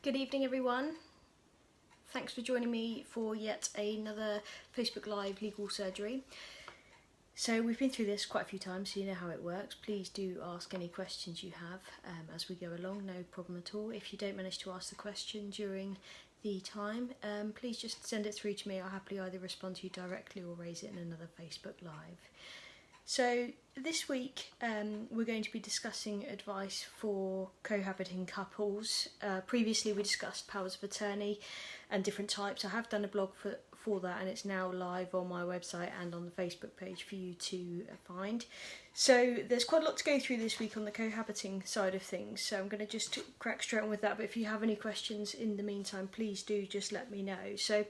Good evening everyone. Thanks for joining me for yet another Facebook Live legal surgery. So we've been through this quite a few times, so you know how it works. Please do ask any questions you have as we go along, no problem at all. If you don't manage to ask the question during the time, please just send it through to me. I'll happily either respond to you directly or raise it in another Facebook Live. So this week we're going to be discussing advice for cohabiting couples. Previously we discussed powers of attorney and different types. I have done a blog for that, and it's now live on my website and on the Facebook page for you to find. So there's quite a lot to go through this week on the cohabiting side of things, so I'm going to just crack straight on with that. But if you have any questions in the meantime, please do just let me know. So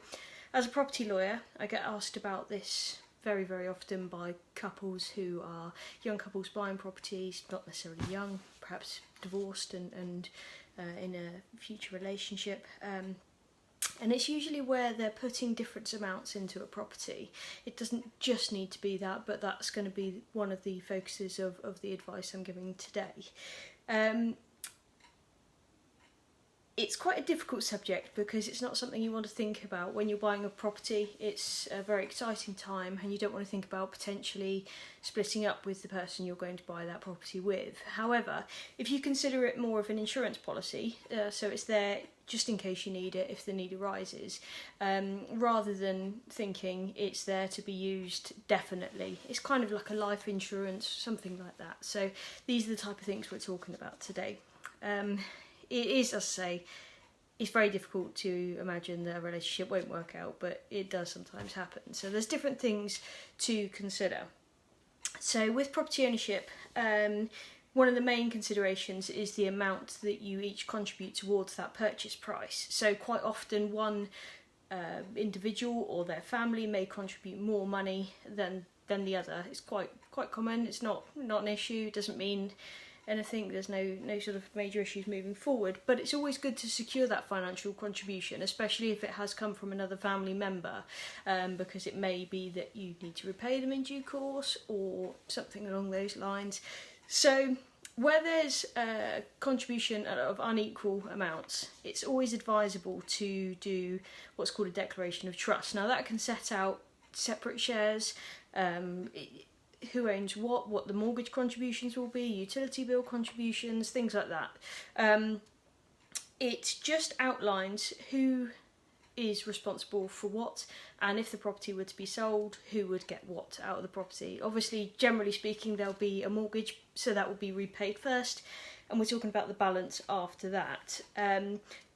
as a property lawyer, I get asked about this very, very often by couples who are young couples buying properties, not necessarily young, perhaps divorced and in a future relationship. And it's usually where they're putting different amounts into a property. It doesn't just need to be that, but that's going to be one of the focuses of the advice I'm giving today. It's quite a difficult subject because it's not something you want to think about when you're buying a property. It's a very exciting time and you don't want to think about potentially splitting up with the person you're going to buy that property with. However, if you consider it more of an insurance policy, so it's there just in case you need it if the need arises, rather than thinking it's there to be used definitely. It's kind of like a life insurance, something like that. So these are the type of things we're talking about today. It is, as I say, it's very difficult to imagine that a relationship won't work out, but it does sometimes happen. So there's different things to consider. So with property ownership, one of the main considerations is the amount that you each contribute towards that purchase price. So quite often one individual or their family may contribute more money than the other. It's quite common. It's not an issue. It doesn't mean anything. There's no sort of major issues moving forward, but it's always good to secure that financial contribution, especially if it has come from another family member, because it may be that you need to repay them in due course or something along those lines. So where there's a contribution of unequal amounts, it's always advisable to do what's called a declaration of trust. Now that can set out separate shares, who owns what the mortgage contributions will be, utility bill contributions, things like that. It just outlines who is responsible for what, and if the property were to be sold, who would get what out of the property. Obviously, generally speaking, there'll be a mortgage, so that will be repaid first, and we're talking about the balance after that.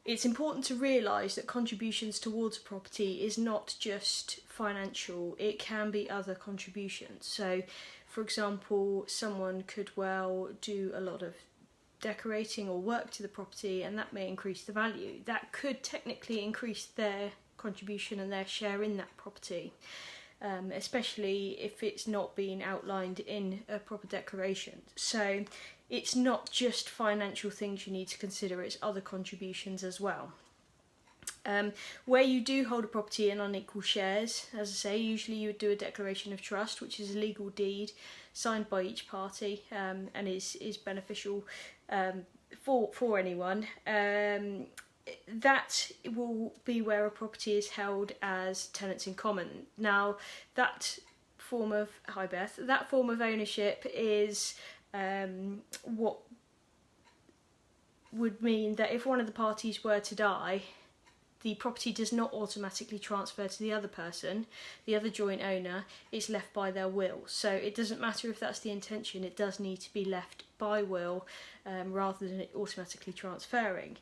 It's important to realise that contributions towards a property is not just financial, it can be other contributions. So, for example, someone could well do a lot of decorating or work to the property, and that may increase the value. That could technically increase their contribution and their share in that property, especially if it's not being outlined in a proper declaration. So it's not just financial things you need to consider, it's other contributions as well. Where you do hold a property in unequal shares, as I say, usually you would do a declaration of trust, which is a legal deed signed by each party, and is beneficial for anyone. That will be where a property is held as tenants in common. Now, that form of ownership is what would mean that if one of the parties were to die, the property does not automatically transfer to the other person, the other joint owner. It's left by their will. So it doesn't matter if that's the intention, it does need to be left by will rather than it automatically transferring.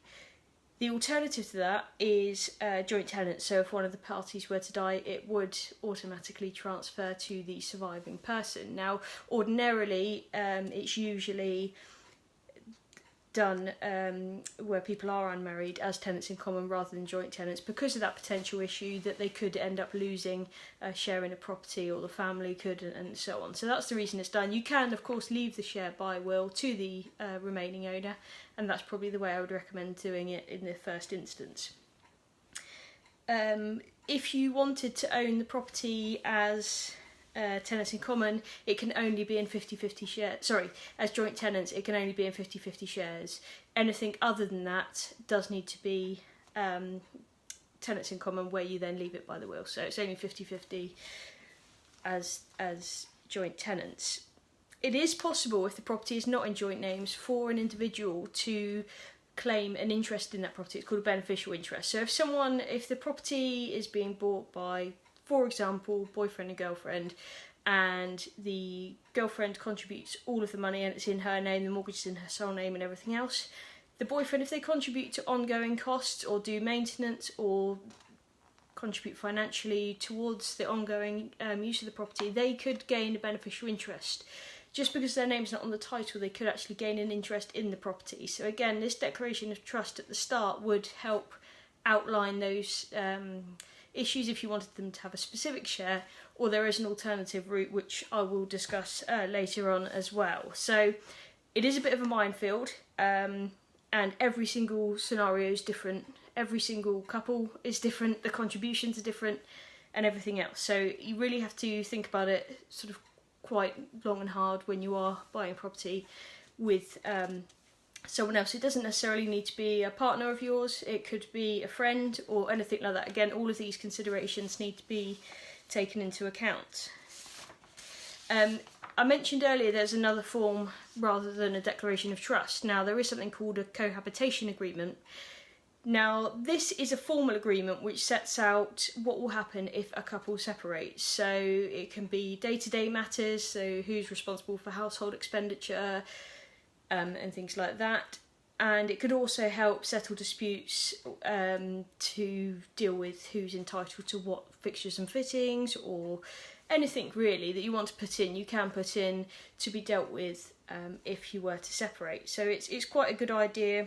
The alternative to that is joint tenants. So if one of the parties were to die, it would automatically transfer to the surviving person. Now, ordinarily, it's usually done where people are unmarried as tenants in common rather than joint tenants, because of that potential issue that they could end up losing a share in a property, or the family could, and so on. So that's the reason it's done. You can, of course, leave the share by will to the remaining owner, and that's probably the way I would recommend doing it in the first instance. If you wanted to own the property as tenants in common, it can only be in 50-50 shares. Sorry, as joint tenants, it can only be in 50-50 shares. Anything other than that does need to be tenants in common, where you then leave it by the will. So it's only 50-50 as joint tenants. It is possible, if the property is not in joint names, for an individual to claim an interest in that property. It's called a beneficial interest. So if the property is being bought by, for example, boyfriend and girlfriend, and the girlfriend contributes all of the money and it's in her name, the mortgage is in her sole name and everything else, the boyfriend, if they contribute to ongoing costs or do maintenance or contribute financially towards the ongoing use of the property, they could gain a beneficial interest. Just because their name's not on the title, they could actually gain an interest in the property. So again, this declaration of trust at the start would help outline those issues if you wanted them to have a specific share, or there is an alternative route which I will discuss later on as well. So it is a bit of a minefield, and every single scenario is different. Every single couple is different, the contributions are different, and everything else. So you really have to think about it sort of quite long and hard when you are buying property with someone else. It doesn't necessarily need to be a partner of yours, it could be a friend or anything like that. Again, all of these considerations need to be taken into account. I mentioned earlier there's another form rather than a declaration of trust. Now, there is something called a cohabitation agreement. Now, this is a formal agreement which sets out what will happen if a couple separates. So it can be day-to-day matters, so who's responsible for household expenditure and things like that. And it could also help settle disputes to deal with who's entitled to what fixtures and fittings, or anything really that you want to put in, you can put in to be dealt with if you were to separate. So it's quite a good idea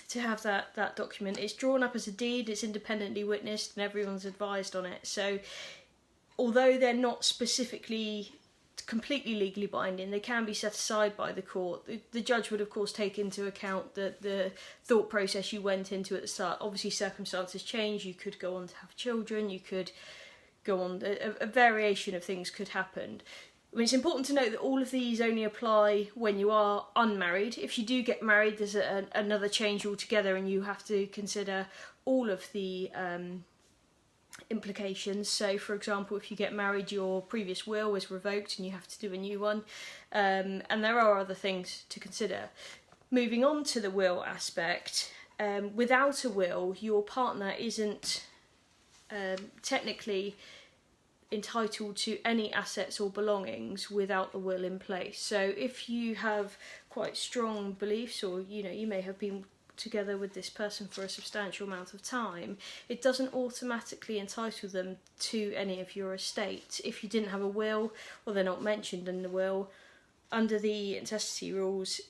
to have that document. It's drawn up as a deed, it's independently witnessed, and everyone's advised on it. So although they're not specifically completely legally binding, they can be set aside by the court. The judge would of course take into account the thought process you went into at the start. Obviously circumstances change, you could go on to have children, you could go on, a variation of things could happen. I mean, it's important to note that all of these only apply when you are unmarried. If you do get married, there's another change altogether, and you have to consider all of the implications. So, for example, if you get married, your previous will is revoked and you have to do a new one. And there are other things to consider. Moving on to the will aspect, without a will, your partner isn't technically entitled to any assets or belongings without the will in place. So if you have quite strong beliefs, or you may have been together with this person for a substantial amount of time, it doesn't automatically entitle them to any of your estate. If you didn't have a will, or they're not mentioned in the will, under the intestacy rules,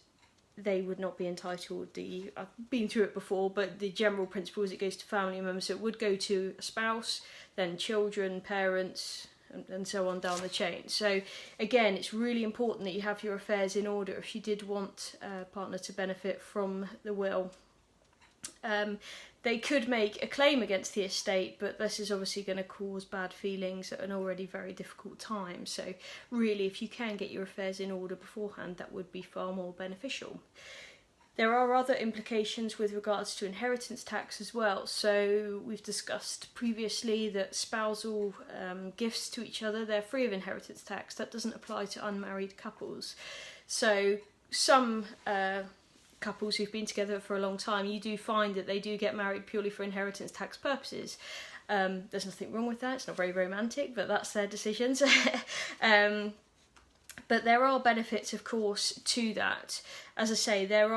they would not be entitled. I've been through it before, but the general principle is it goes to family members. So it would go to a spouse, then children, parents, and so on down the chain. So again, it's really important that you have your affairs in order if you did want a partner to benefit from the will. They could make a claim against the estate, but this is obviously going to cause bad feelings at an already very difficult time. So really, if you can get your affairs in order beforehand, that would be far more beneficial. There are other implications with regards to inheritance tax as well. So we've discussed previously that spousal gifts to each other, they're free of inheritance tax. That doesn't apply to unmarried couples. So some couples who've been together for a long time, you do find that they do get married purely for inheritance tax purposes. There's nothing wrong with that, it's not very romantic, but that's their decisions. But there are benefits, of course, to that. As I say, there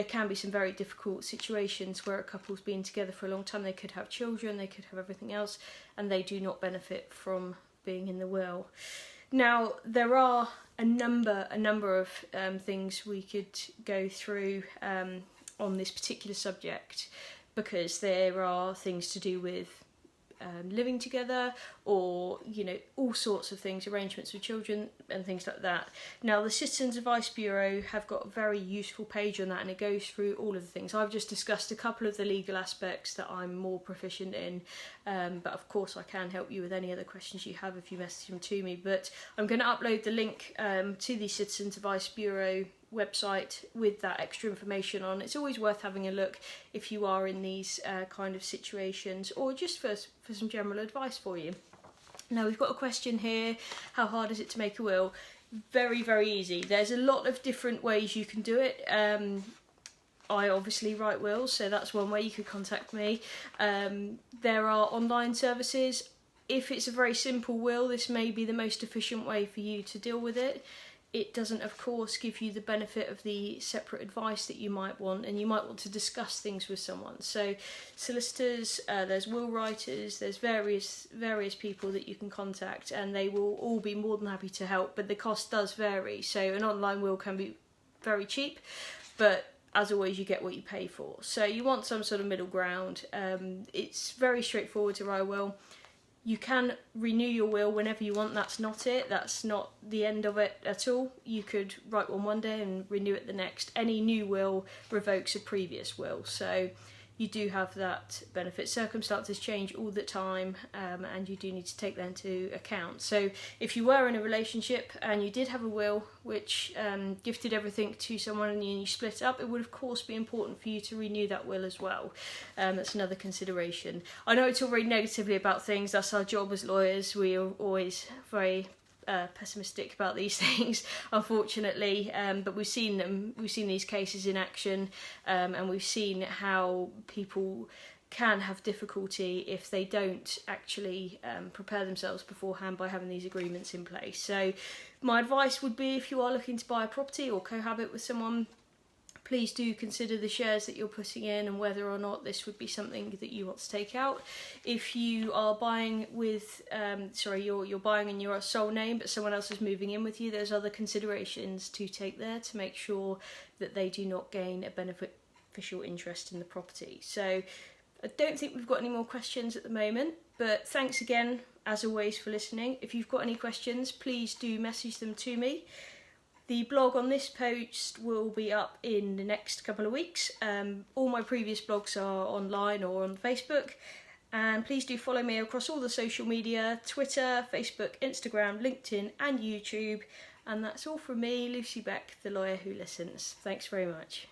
can be some very difficult situations where a couple's been together for a long time. They could have children, they could have everything else, and they do not benefit from being in the will. Now, there are a number of things we could go through on this particular subject, because there are things to do with living together, or all sorts of things, arrangements with children and things like that. Now, the Citizens Advice Bureau have got a very useful page on that, and it goes through all of the things. I've just discussed a couple of the legal aspects that I'm more proficient in, but of course I can help you with any other questions you have if you message them to me. But I'm going to upload the link to the Citizens Advice Bureau website with that extra information on. It's always worth having a look if you are in these kind of situations, or just for some general advice for you. Now we've got a question here: how hard is it to make a will? Very, very easy. There's a lot of different ways you can do it. I obviously write wills, so that's one way you could contact me. There are online services. If it's a very simple will, this may be the most efficient way for you to deal with it. It doesn't, of course, give you the benefit of the separate advice that you might want, and you might want to discuss things with someone. So solicitors, there's will writers, there's various people that you can contact, and they will all be more than happy to help, but the cost does vary. So an online will can be very cheap, but as always, you get what you pay for. So you want some sort of middle ground. It's very straightforward to write a will. You can renew your will whenever you want. That's not it. That's not the end of it at all. You could write one day and renew it the next. Any new will revokes a previous will. So you do have that benefit. Circumstances change all the time, and you do need to take that into account. So if you were in a relationship and you did have a will which gifted everything to someone and you split up, it would of course be important for you to renew that will as well. That's another consideration. I know I talk very negatively about things. That's our job as lawyers. We are always very pessimistic about these things, unfortunately, but we've seen these cases in action, and we've seen how people can have difficulty if they don't actually prepare themselves beforehand by having these agreements in place. So my advice would be, if you are looking to buy a property or cohabit with someone, please do consider the shares that you're putting in and whether or not this would be something that you want to take out. If you are buying with, you're buying in your sole name but someone else is moving in with you, there's other considerations to take there to make sure that they do not gain a beneficial interest in the property. So I don't think we've got any more questions at the moment, but thanks again, as always, for listening. If you've got any questions, please do message them to me. The blog on this post will be up in the next couple of weeks. All my previous blogs are online or on Facebook. And please do follow me across all the social media: Twitter, Facebook, Instagram, LinkedIn and YouTube. And that's all from me, Lucy Beck, the lawyer who listens. Thanks very much.